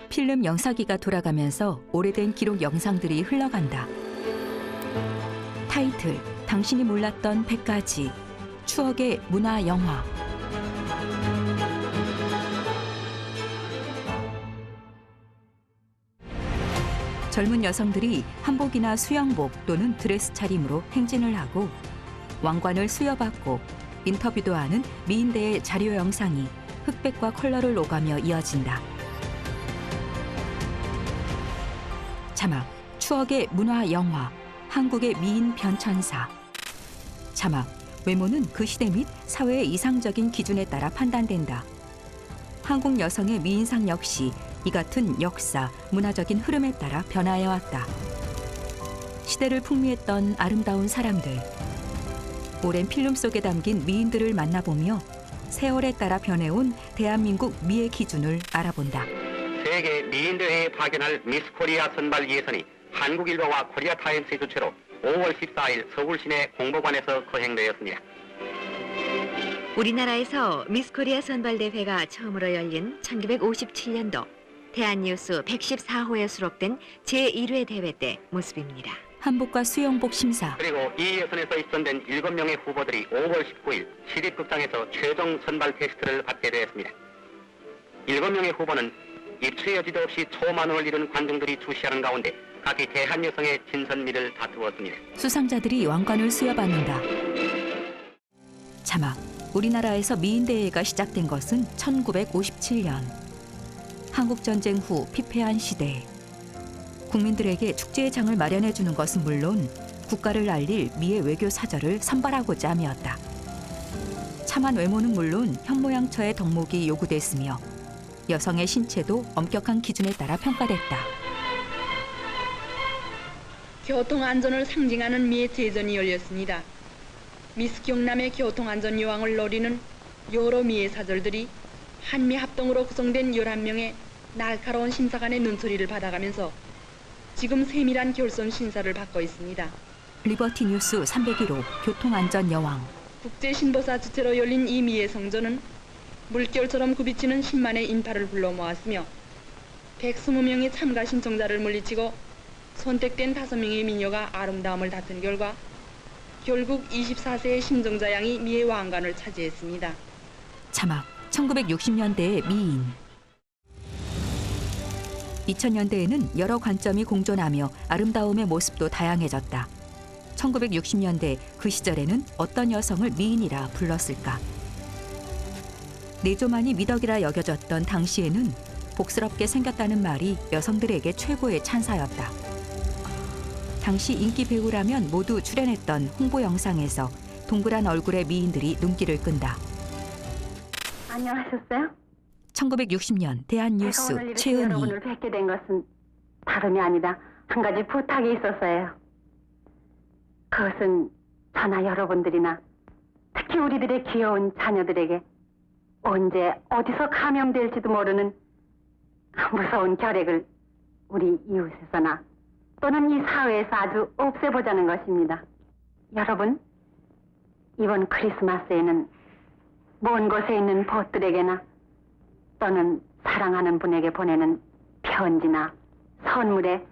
필름 영사기가 돌아가면서 오래된 기록 영상들이 흘러간다. 타이틀, 당신이 몰랐던 100가지, 추억의 문화 영화. 젊은 여성들이 한복이나 수영복 또는 드레스 차림으로 행진을 하고 왕관을 수여받고 인터뷰도 하는 미인대의 자료 영상이 흑백과 컬러를 오가며 이어진다. 자막, 추억의 문화 영화, 한국의 미인 변천사. 자막, 외모는 그 시대 및 사회의 이상적인 기준에 따라 판단된다. 한국 여성의 미인상 역시 이 같은 역사, 문화적인 흐름에 따라 변화해왔다. 시대를 풍미했던 아름다운 사람들. 오랜 필름 속에 담긴 미인들을 만나보며 세월에 따라 변해온 대한민국 미의 기준을 알아본다. 세계 미인대회에 파견할 미스 코리아 선발 예선이 한국일보와 코리아타임스의 주최로 5월 14일 서울 시내 공보관에서 거행되었습니다. 우리나라에서 미스 코리아 선발대회가 처음으로 열린 1957년도 대한뉴스 114호에 수록된 제1회 대회 때 모습입니다. 한복과 수영복 심사. 그리고 이 예선에서 입선된 7명의 후보들이 5월 19일 시립극장에서 최종 선발 테스트를 받게 되었습니다. 7명의 후보는 입추의 여지도 없이 초만원을 이룬 관중들이 주시하는 가운데 각기 대한 여성의 진선미를 다투었습니다. 수상자들이 왕관을 수여받는다. 자막, 우리나라에서 미인대회가 시작된 것은 1957년. 한국전쟁 후 피폐한 시대. 국민들에게 축제의 장을 마련해 주는 것은 물론 국가를 알릴 미의 외교 사절을 선발하고자 함이었다. 참한 외모는 물론 현모양처의 덕목이 요구됐으며 여성의 신체도 엄격한 기준에 따라 평가됐다. 교통안전을 상징하는 미의 제전이 열렸습니다. 미스 경남의 교통안전 여왕을 노리는 여러 미의 사절들이 한미 합동으로 구성된 11명의 날카로운 심사관의 눈소리를 받아가면서 지금 세밀한 결선 심사를 받고 있습니다. 리버티 뉴스 301호 교통안전 여왕. 국제신보사 주최로 열린 이 미의 성전은 물결처럼 굽이치는 10만의 인파를 불러 모았으며 120명의 참가 신청자를 물리치고 선택된 5명의 미녀가 아름다움을 다툰 결과 결국 24세의 심정자 양이 미의 왕관을 차지했습니다. 자막, 1960년대의 미인. 2000년대에는 여러 관점이 공존하며 아름다움의 모습도 다양해졌다. 1960년대 그 시절에는 어떤 여성을 미인이라 불렀을까? 내조만이 미덕이라 여겨졌던 당시에는 복스럽게 생겼다는 말이 여성들에게 최고의 찬사였다. 당시 인기 배우라면 모두 출연했던 홍보 영상에서 동그란 얼굴의 미인들이 눈길을 끈다. 안녕하셨어요? 1960년 대한뉴스 제가 오늘 이렇게 최은희. 여러분을 뵙게 된 것은 다름이 아니다. 한 가지 부탁이 있어서예요. 그것은 저나 여러분들이나 특히 우리들의 귀여운 자녀들에게 언제 어디서 감염될지도 모르는 무서운 결핵을 우리 이웃에서나 또는 이 사회에서 아주 없애보자는 것입니다. 여러분, 이번 크리스마스에는 먼 곳에 있는 벗들에게나 또는 사랑하는 분에게 보내는 편지나 선물에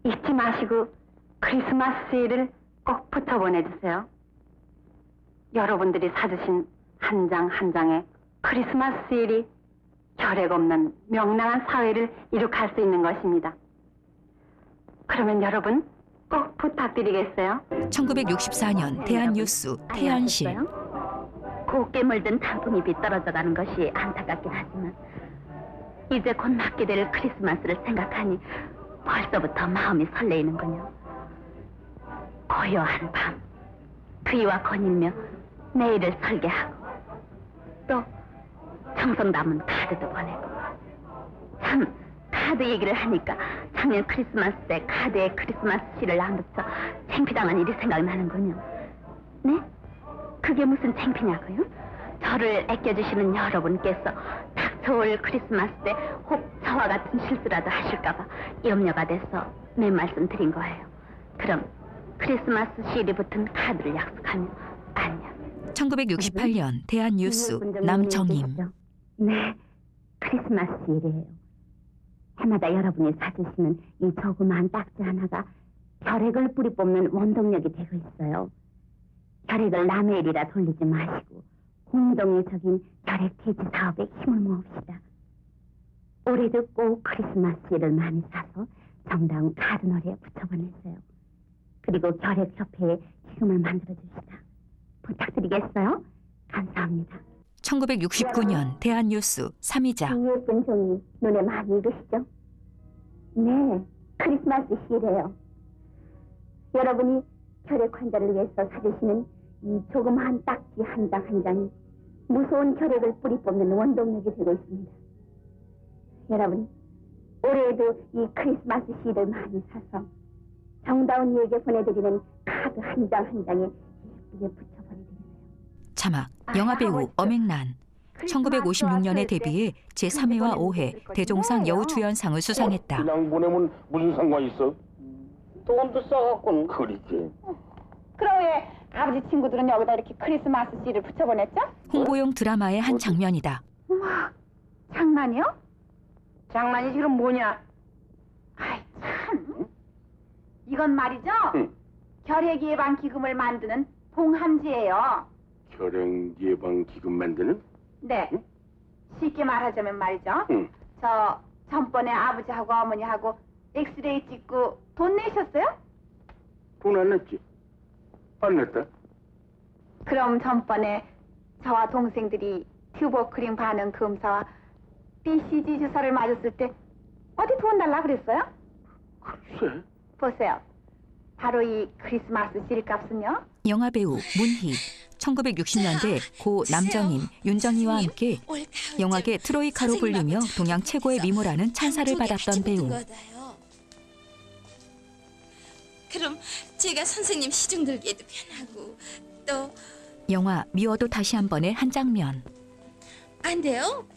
잊지 마시고 크리스마스 세일을 꼭 붙여 보내주세요. 여러분들이 사주신 한 장 한 장의 크리스마스 세일이 결핵 없는 명랑한 사회를 이룩할 수 있는 것입니다. 그러면 여러분 꼭 부탁드리겠어요. 1964년 대한뉴스 태연실. 곱게 물든 단풍잎이 떨어져가는 것이 안타깝긴 하지만 이제 곧 맞게 될 크리스마스를 생각하니 벌써부터 마음이 설레이는군요. 고요한 밤 그이와 거닐며 내일을 설계하고 또 정성 담은 카드도 보내고 참 카드 얘기를 하니까 작년 크리스마스 때 카드에 크리스마스 시를 안 붙여 창피당한 일이 생각나는군요. 네? 그게 무슨 창피냐고요? 저를 아껴주시는 여러분께서 닥쳐올 크리스마스 때 혹 저와 같은 실수라도 하실까봐 염려가 돼서 맨 말씀 드린 거예요. 그럼 크리스마스 시일이 붙은 카드를 약속하며 안녕. 1968년 대한뉴스 남정임. 네, 크리스마스일이에요. 해마다 여러분이 사주시는 이 조그마한 딱지 하나가 결핵을 뿌리 뽑는 원동력이 되고 있어요. 결핵을 남의 일이라 돌리지 마시고 공동의적인 결핵 퇴치 사업에 힘을 모읍시다. 올해도 꼭 크리스마스일을 많이 사서 정다운 카드놀이에 붙여보냈어요. 그리고 결핵협회에 기금을 만들어주시다. 부탁드리겠어요? 감사합니다. 1969년 대한뉴스 3위자. 이 예쁜 종이 눈에 많이 익으시죠? 네, 크리스마스 시래요. 여러분이 결핵 환자를 위해서 사주시는 이 조그마한 딱지 한 장 한 장이 무서운 결핵을 뿌리 뽑는 원동력이 되고 있습니다. 여러분, 올해에도 이 크리스마스 시를 많이 사서 정다운 이에게 보내드리는 카드 한 장 한 장에 예쁘게 붙여보내드리세요. 자막 영화배우 엄앵란. 1956년에 데뷔해 제3회와 5회 대종상 여우주연상을 수상했다. 그냥 보내면 무슨 상관 있어? 돈도 써갖고는 그리지. 그럼 왜 아버지 친구들은 여기다 이렇게 크리스마스 씨를 붙여보냈죠? 홍보용 드라마의 한 장면이다. 우와, 장난이요? 장난이 그럼 뭐냐? 아이 참, 이건 말이죠? 결핵 예방 기금을 만드는 봉함지예요. 결핵 예방 기금 만드는? 네, 쉽게 말하자면 말이죠. 저 전번에 아버지하고 어머니하고 엑스레이 찍고 돈 내셨어요? 돈 안 냈지? 안 냈다. 그럼 전번에 저와 동생들이 튜버클린 반응 검사와 BCG 주사를 맞았을 때 어디 돈 달라 그랬어요? 글쎄. 보세요. 바로 이 크리스마스 실값은요. 영화배우 문희. 1960년대 고 남정임, 윤정희와 함께 영화계 트로이카로 불리며 동양 최고의 미모라는 찬사를 받았던 배우. 그럼 제가 선생님 시중 들기에도 편하고 또 영화 미워도 다시 한 번의 한 장면. 안 돼요?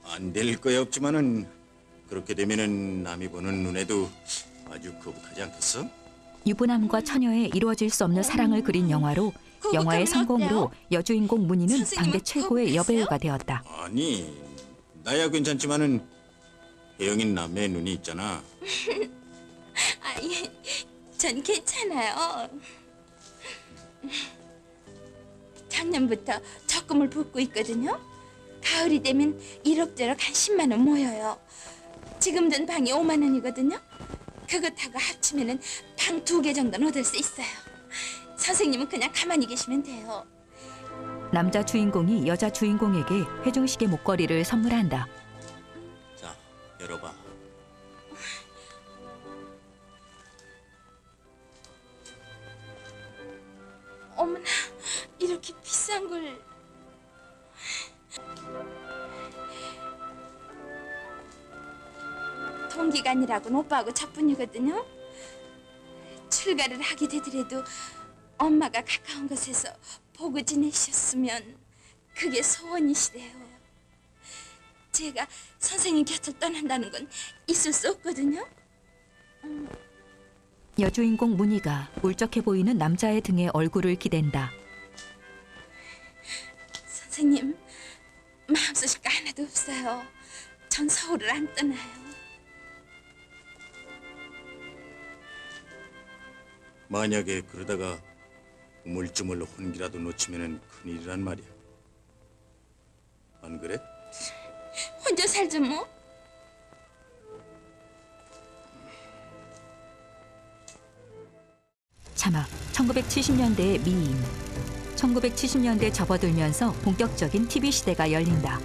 안 될 거야 없지만은 그렇게 되면은 남이 보는 눈에도 아주 거북하지 않겠어? 유부남과 처녀의 이루어질 수 없는 사랑을 그린 영화로 영화의 성공으로 여주인공 문희는 당대 최고의 여배우가 되었다. 아니 나야 괜찮지만은 혜영인 남의 눈이 있잖아. 아니, 전 괜찮아요. 작년부터 적금을 붓고 있거든요. 가을이 되면 이럭저럭 한 10만 원 모여요. 지금 든 방이 5만 원이거든요. 그것하고 합치면은 방 2개 정도는 얻을 수 있어요. 선생님은 그냥 가만히 계시면 돼요. 남자 주인공이 여자 주인공에게 회중식의 목걸이를 선물한다. 자, 열어봐. 어머나, 이렇게 비싼 걸... 동기간이라고는 오빠하고 저뿐이거든요. 출가를 하게 되더라도 엄마가 가까운 곳에서 보고 지내셨으면 그게 소원이시래요. 제가 선생님 곁을 떠난다는 건 있을 수 없거든요. 여주인공 문희가 울적해 보이는 남자의 등에 얼굴을 기댄다. 선생님, 마음 쓰실 거 하나도 없어요. 전 서울을 안 떠나요. 만약에 그러다가 우물쭈물 혼기라도 놓치면은 큰일이란 말이야. 안 그래? 혼자 살죠 뭐. 자막 1970년대의 미인. 1970년대 접어들면서 본격적인 TV 시대가 열린다.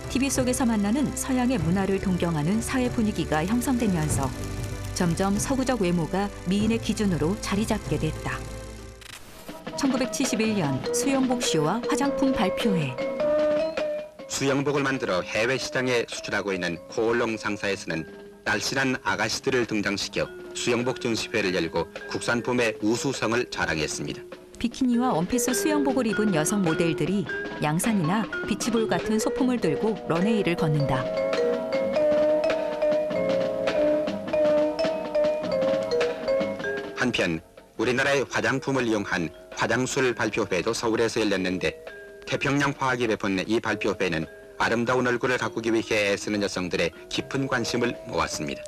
TV 속에서 만나는 서양의 문화를 동경하는 사회 분위기가 형성되면서 점점 서구적 외모가 미인의 기준으로 자리 잡게 됐다. 1971년 수영복 쇼와 화장품 발표회. 수영복을 만들어 해외 시장에 수출하고 있는 코올롱 상사에서는 날씬한 아가씨들을 등장시켜 수영복 전시회를 열고 국산품의 우수성을 자랑했습니다. 비키니와 원피스 수영복을 입은 여성 모델들이 양산이나 비치볼 같은 소품을 들고 런웨이를 걷는다. 한편 우리나라의 화장품을 이용한 화장술 발표회도 서울에서 열렸는데 태평양 화학이 베푼 이 발표회는 아름다운 얼굴을 가꾸기 위해 애쓰는 여성들의 깊은 관심을 모았습니다.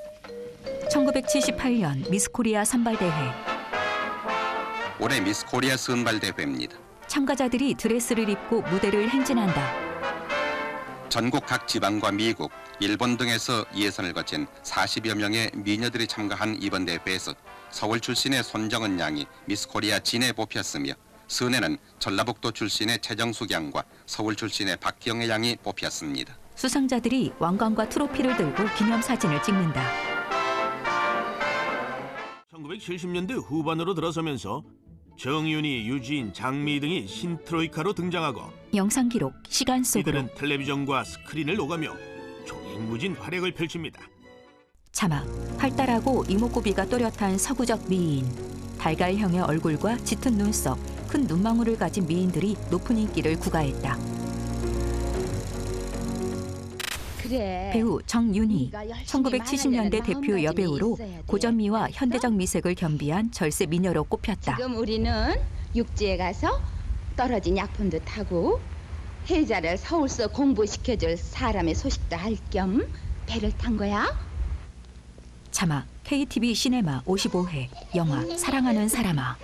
1978년 미스코리아 선발대회. 올해 미스코리아 선발대회입니다. 참가자들이 드레스를 입고 무대를 행진한다. 전국 각 지방과 미국, 일본 등에서 예선을 거친 40여 명의 미녀들이 참가한 이번 대회에서 서울 출신의 손정은 양이 미스코리아 진에 뽑혔으며 선에는 전라북도 출신의 최정숙 양과 서울 출신의 박경혜 양이 뽑혔습니다. 수상자들이 왕관과 트로피를 들고 기념사진을 찍는다. 1970년대 후반으로 들어서면서 정윤희, 유진, 장미 등이 신트로이카로 등장하고 영상 기록, 시간 속으로. 이들은 텔레비전과 스크린을 오가며 종횡무진 활약을 펼칩니다. 자막, 활달하고 이목구비가 또렷한 서구적 미인. 달걀형의 얼굴과 짙은 눈썹, 큰 눈망울을 가진 미인들이 높은 인기를 구가했다. 그래. 배우 정윤희, 네가 열심히 1970년대 말하려는 대표 마음가짐이 여배우로 있어야 돼. 고전미와 현대적 미색을 겸비한 절세 미녀로 꼽혔다. 지금 우리는 육지에 가서 떨어진 약품도 타고 혜자를 서울서 공부시켜줄 사람의 소식도 알 겸 배를 탄 거야. 자막, KTV 시네마 55회, 영화 사랑하는 사람아.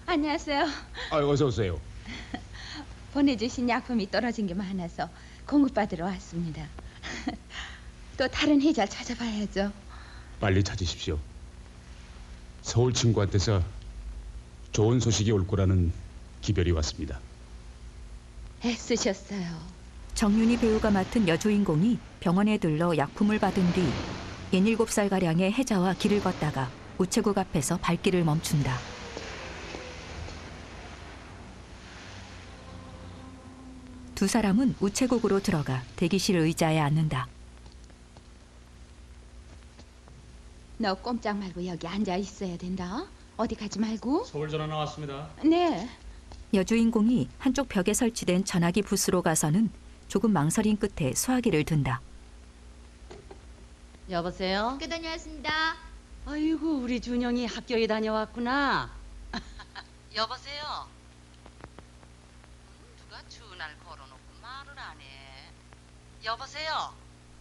안녕하세요. 어서 오세요. 보내주신 약품이 떨어진 게 많아서 공급받으러 왔습니다. 또 다른 혜자를 찾아봐야죠. 빨리 찾으십시오. 서울 친구한테서 좋은 소식이 올 거라는 기별이 왔습니다. 애쓰셨어요. 정윤희 배우가 맡은 여주인공이 병원에 들러 약품을 받은 뒤 17살가량의 혜자와 길을 걷다가 우체국 앞에서 발길을 멈춘다. 두 사람은 우체국으로 들어가 대기실 의자에 앉는다. 너 꼼짝 말고 여기 앉아 있어야 된다. 어디 가지 말고. 서울 전화 나왔습니다. 네. 여주인공이 한쪽 벽에 설치된 전화기 부스로 가서는 조금 망설인 끝에 수화기를 든다. 여보세요? 학교 다녀왔습니다. 아이고 우리 준영이 학교에 다녀왔구나. 여보세요? 누가 전화를 걸어놓고 말을 안 해. 여보세요?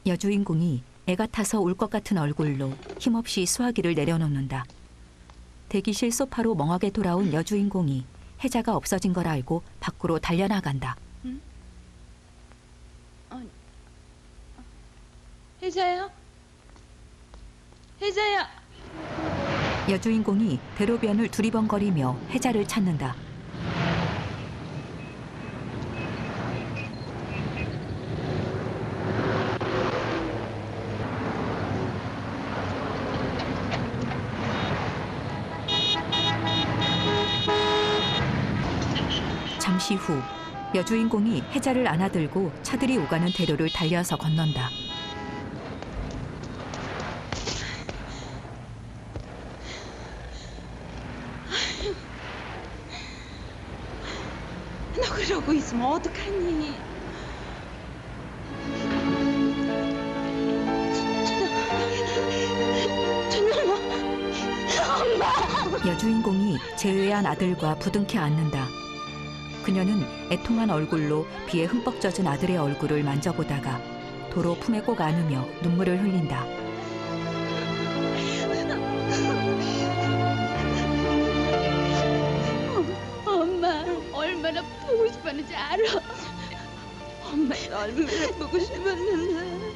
여주인공이 애가 타서 울 것 같은 얼굴로 힘없이 수화기를 내려놓는다. 대기실 소파로 멍하게 돌아온 여주인공이 혜자가 없어진 걸 알고 밖으로 달려나간다. 혜자요? 혜자야. 여주인공이 대로변을 두리번거리며 혜자를 찾는다. 잠시 후 여주인공이 혜자를 안아들고 차들이 오가는 대로를 달려서 건넌다. 너 그러고 있으면 어떡하니? 여주인공이 제외한 아들과 부둥켜 안는다. 그녀는 애통한 얼굴로 비에 흠뻑 젖은 아들의 얼굴을 만져보다가 도로 품에 꼭 안으며 눈물을 흘린다. 엄마 얼마나 보고 싶었는지 알아. 엄마 얼마나 보고 싶었는데.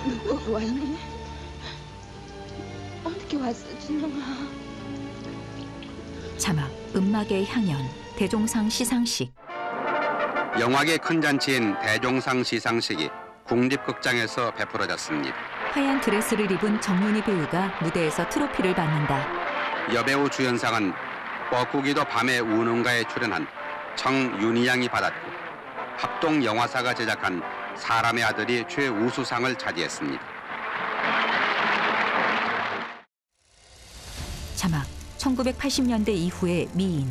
너 보고 왔니? 어떻게 왔어, 준영아? 자막, 음악의 향연, 대종상 시상식. 영화계 큰 잔치인 대종상 시상식이 국립극장에서 베풀어졌습니다. 하얀 드레스를 입은 정윤희 배우가 무대에서 트로피를 받는다. 여배우 주연상은 뻐꾸기도 밤에 우는가에 출연한 정윤희 양이 받았고 합동 영화사가 제작한 사람의 아들이 최우수상을 차지했습니다. 자막, 1980년대 이후의 미인.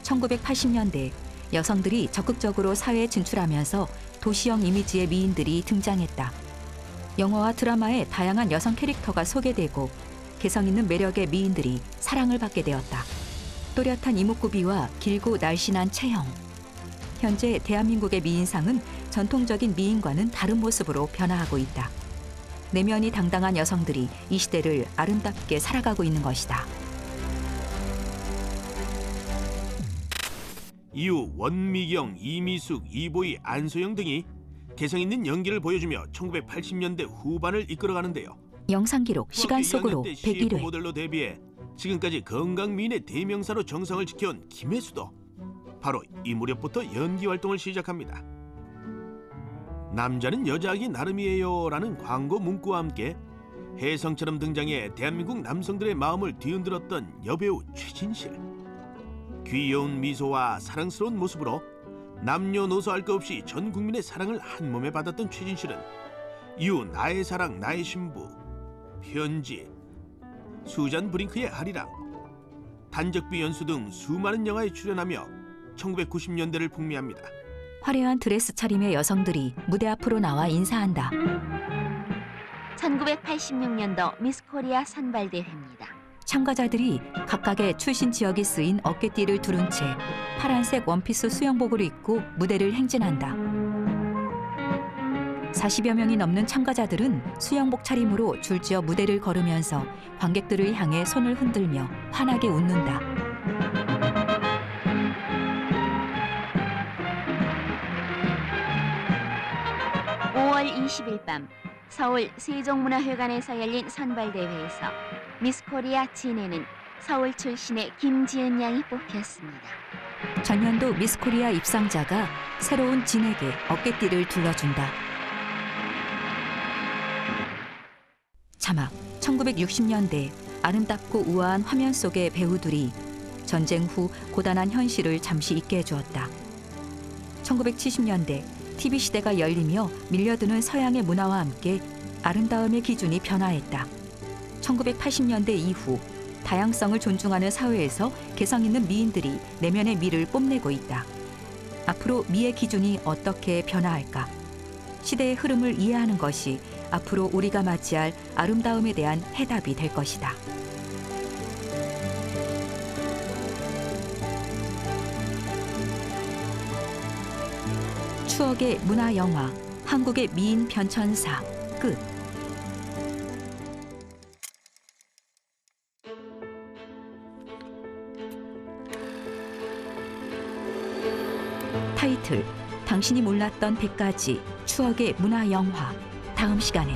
1980년대 여성들이 적극적으로 사회에 진출하면서 도시형 이미지의 미인들이 등장했다. 영화와 드라마에 다양한 여성 캐릭터가 소개되고 개성 있는 매력의 미인들이 사랑을 받게 되었다. 또렷한 이목구비와 길고 날씬한 체형. 현재 대한민국의 미인상은 전통적인 미인과는 다른 모습으로 변화하고 있다. 내면이 당당한 여성들이 이 시대를 아름답게 살아가고 있는 것이다. 이후 원미경, 이미숙, 이보희, 안소영 등이 개성 있는 연기를 보여주며 1980년대 후반을 이끌어가는데요. 영상 기록 시간 속으로 101회. 모델로 데뷔해 지금까지 건강 미인의 대명사로 정성을 지켜온 김혜수도 바로 이 무렵부터 연기 활동을 시작합니다. 남자는 여자하기 나름이에요라는 광고 문구와 함께 혜성처럼 등장해 대한민국 남성들의 마음을 뒤흔들었던 여배우 최진실. 귀여운 미소와 사랑스러운 모습으로 남녀노소 할 것 없이 전 국민의 사랑을 한 몸에 받았던 최진실은 이후 나의 사랑 나의 신부, 편지, 수잔 브링크의 아리랑, 단적비 연수 등 수많은 영화에 출연하며 1990년대를 풍미합니다. 화려한 드레스 차림의 여성들이 무대 앞으로 나와 인사한다. 1986년도 미스 코리아 선발대회입니다. 참가자들이 각각의 출신 지역이 쓰인 어깨띠를 두른 채 파란색 원피스 수영복을 입고 무대를 행진한다. 40여 명이 넘는 참가자들은 수영복 차림으로 줄지어 무대를 걸으면서 관객들을 향해 손을 흔들며 환하게 웃는다. (5월 20일) 밤 서울 세종문화회관에서 열린 선발대회에서 미스 코리아 진해는 서울 출신의 김지은 양이 뽑혔습니다. 전년도 미스 코리아 입상자가 새로운 진에게 어깨띠를 둘러준다. 자막 1960년대 아름답고 우아한 화면 속의 배우들이 전쟁 후 고단한 현실을 잠시 잊게 해주었다. 1970년대 TV 시대가 열리며 밀려드는 서양의 문화와 함께 아름다움의 기준이 변화했다. 1980년대 이후 다양성을 존중하는 사회에서 개성 있는 미인들이 내면의 미를 뽐내고 있다. 앞으로 미의 기준이 어떻게 변화할까? 시대의 흐름을 이해하는 것이 앞으로 우리가 맞이할 아름다움에 대한 해답이 될 것이다. 추억의 문화 영화 한국의 미인 변천사 끝. 타이틀 당신이 몰랐던 100가지 추억의 문화 영화. 다음 시간에